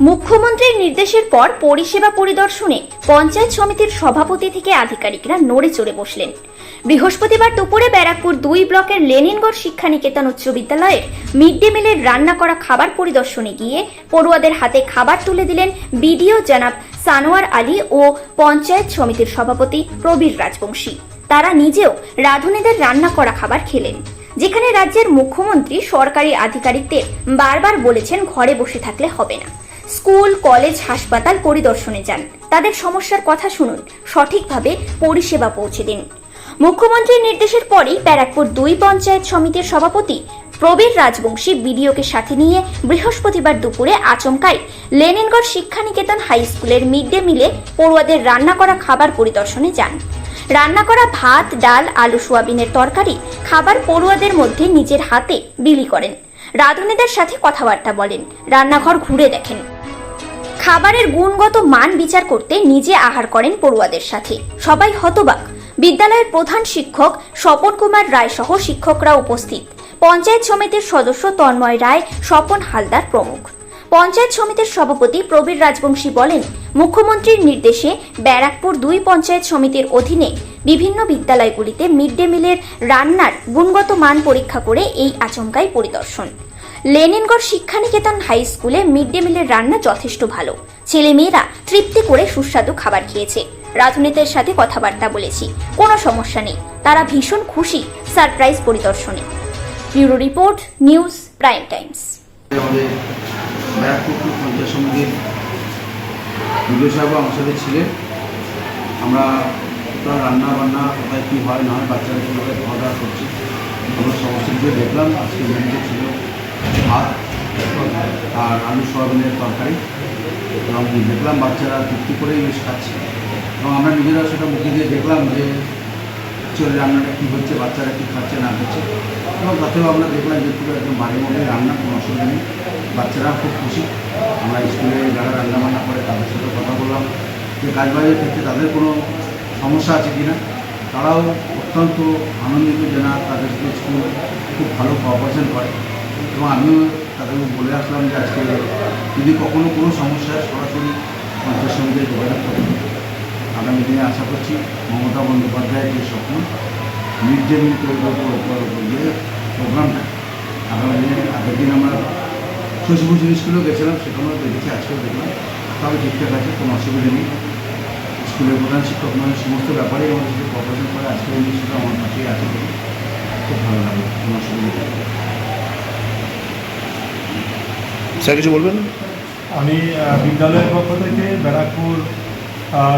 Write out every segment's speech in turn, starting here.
মুখ্যমন্ত্রীর নির্দেশের পর পরিষেবা পরিদর্শনে পঞ্চায়েত সমিতির সভাপতি থেকে আধিকারিকরা নড়ে চড়ে বসলেন। বৃহস্পতিবার দুপুরে ব্যারাকপুর 2 ব্লকের লেনিনগড় শিক্ষানিকেতন উচ্চ বিদ্যালয়ের মিড ডে মিলের রান্না করা খাবার পরিদর্শনে গিয়ে পড়ুয়াদের হাতে খাবার তুলে দিলেন বিডিও জনাব সানোয়ার আলী ও পঞ্চায়েত সমিতির সভাপতি প্রবীর রাজবংশী। তারা নিজেও রাঁধুনিদের রান্না করা খাবার খেলেন। যেখানে রাজ্যের মুখ্যমন্ত্রী সরকারি আধিকারিকদের বারবার বলেছেন ঘরে বসে থাকলে হবে না, স্কুল, কলেজ, হাসপাতাল পরিদর্শনে যান, তাদের সমস্যার কথা শুনুন, সঠিকভাবে পরিষেবা পৌঁছে দিন। মুখ্যমন্ত্রীর নির্দেশের পরেই ব্যারাকপুর 2 পঞ্চায়েত সমিতির সভাপতি প্রবীর রাজবংশী বিডিওকে সাথে নিয়ে বৃহস্পতিবার দুপুরে আচমকাই লেনিনগড় শিক্ষানিকেতন হাই স্কুলের মিড ডে মিলে পড়ুয়াদের রান্না করা খাবার পরিদর্শনে যান। রান্না করা ভাত, ডাল, আলু সোয়াবিনের তরকারি খাবার পড়ুয়াদের মধ্যে নিজের হাতে বিলি করেন। রাঁধুনিদের সাথে কথাবার্তা বলেন, রান্নাঘর ঘুরে দেখেন। খাবারের গুণগত মান বিচার করতে নিজে আহার করেন পড়ুয়াদের সাথে। সবাই হতবাক। বিদ্যালয়ের প্রধান শিক্ষক স্বপন কুমার রায় সহ শিক্ষকরা উপস্থিত, পঞ্চায়েত সমিতির সদস্য তন্ময় রায়, স্বপন হালদার প্রমুখ। পঞ্চায়েত সমিতির সভাপতি প্রবীর রাজবংশী বলেন, মুখ্যমন্ত্রীর নির্দেশে ব্যারাকপুর 2 পঞ্চায়েত সমিতির অধীনে বিভিন্ন বিদ্যালয়গুলিতে মিড ডে মিলের রান্নার গুণগত মান পরীক্ষা করে এই আচমকাই পরিদর্শন। লেনিনগড় শিক্ষানিকেতন হাই স্কুলে মিড ডে মিলের রান্না যথেষ্ট ভালো, ছেলেমেয়েরা তৃপ্তি করে সুস্বাদু খাবার খেয়েছে। রাঁধুনিদের সাথে কথাবার্তা বলেছি, কোনো সমস্যা নেই, তারা ভীষণ খুশি সারপ্রাইজ পরিদর্শনে। Bureau report, news prime Times. Barrackpore panchayat সমিতির বিডিও সাহেব আমার সাথে ছিলেন। আমরা কোথাও রান্না বান্না কোথায় কী হয় না হয়, বাচ্চারা কীভাবে খাওয়া দাওয়া করছে, আমরা সমস্ত কিছু দেখলাম। আজকে মেনুতে ছিল ভাত আর আলু সোয়াবিনের তরকারি, এবং দেখলাম বাচ্চারা তৃপ্তি করেই বেশ খাচ্ছে, এবং আমরা নিজেরা সেটা মুখে দিয়ে দেখলাম যে চলে রান্নাটা কী হচ্ছে, বাচ্চারা কী খাচ্ছে না খাচ্ছে, এবং তাতেও আমরা দেখলাম যে পুরো একদম বাড়ির মধ্যে রান্না, কোনো অসুবিধা নেই, বাচ্চারা খুব খুশি। আমরা স্কুলে যারা রান্নাবান্না করে তাদের সাথে কথা বললাম যে কাজবাজের ক্ষেত্রে তাদের কোনো সমস্যা আছে কি না। তারাও অত্যন্ত আনন্দিত যে না, তাদের স্কুল খুব ভালো কোঅপারেশন করে, এবং আমিও তাদেরকে বলে আসলাম যে আজকে যদি কখনও কোনো সমস্যায় সরাসরি পঞ্চায়েত সমিতিতে যোগাযোগ করতে, আগামী দিনে আশা করছি মমতা বন্দ্যোপাধ্যায়ের যে স্বপ্ন মিড ডে মিল যে প্রোগ্রামটা আগামী দিনে, আগের দিন আমরা শশীভূষণ স্কুলেও গেছিলাম, সেখানেও দেখেছি, আজকেও দেখলাম, তবে ঠিকঠাক আছে, কোনো অসুবিধা নেই। স্কুলের প্রধান শিক্ষক মানে সমস্ত ব্যাপারেই আমাদের সাথে কোঅপারেশন করে। আজকে এই বিষয়টা আমার পাশেই আছে, খুব ভালো লাগে, কোনো অসুবিধা নেই। স্যার কিছু বলবেন? আমি বিদ্যালয়ের পক্ষ থেকে ব্যারাকপুর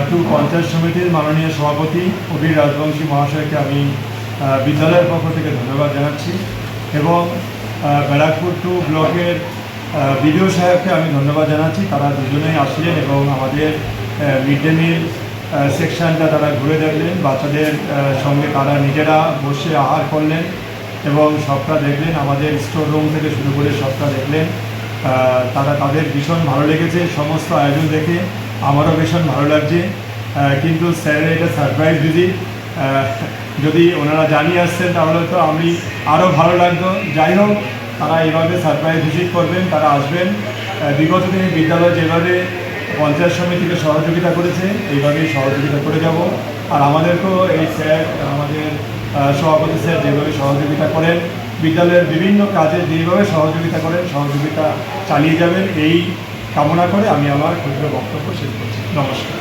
2 পঞ্চায়েত সমিতির মাননীয় সভাপতি প্রবীর রাজবংশী মহাশয়কে আমি বিদ্যালয়ের পক্ষ থেকে ধন্যবাদ জানাচ্ছি, এবং ব্যারাকপুর 2 ব্লকের বিডিও সাহেবকে আমি ধন্যবাদ জানাচ্ছি। তারা দুজনেই আসলেন এবং আমাদের মিড ডে মিল সেকশনটা তারা ঘুরে দেখলেন, বাচ্চাদের সঙ্গে তারা নিজেরা বসে আহার করলেন এবং সবটা দেখলেন, আমাদের স্টোর রুম থেকে শুরু করে সবটা দেখলেন। তাদের ভীষণ ভালো লেগেছে সমস্ত আয়োজন দেখে, আমারও ভীষণ ভালো লাগছে। কিন্তু স্যারের এটা সারপ্রাইজ ভিজিট, যদি ওনারা জানিয়ে আসছেন তাহলে তো আমি আরও ভালো লাগতো। যাই হোক, তারা এইভাবে সারপ্রাইজ ভিজিট করবেন, তারা আসবেন। বিগত দিনে বিদ্যালয় যেভাবে পঞ্চায়েত সমিতিকে সহযোগিতা করেছে, এইভাবেই সহযোগিতা করে যাব। আর আমাদেরকেও এই স্যার, আমাদের সভাপতি স্যার যেভাবে সহযোগিতা করেন, বিদ্যালয়ের বিভিন্ন কাজে যেভাবে সহযোগিতা করেন, সহযোগিতা চালিয়ে যাবেন, এই কামনা করে আমি আমার ক্ষুদ্র বক্তব্য শেষ করছি। নমস্কার।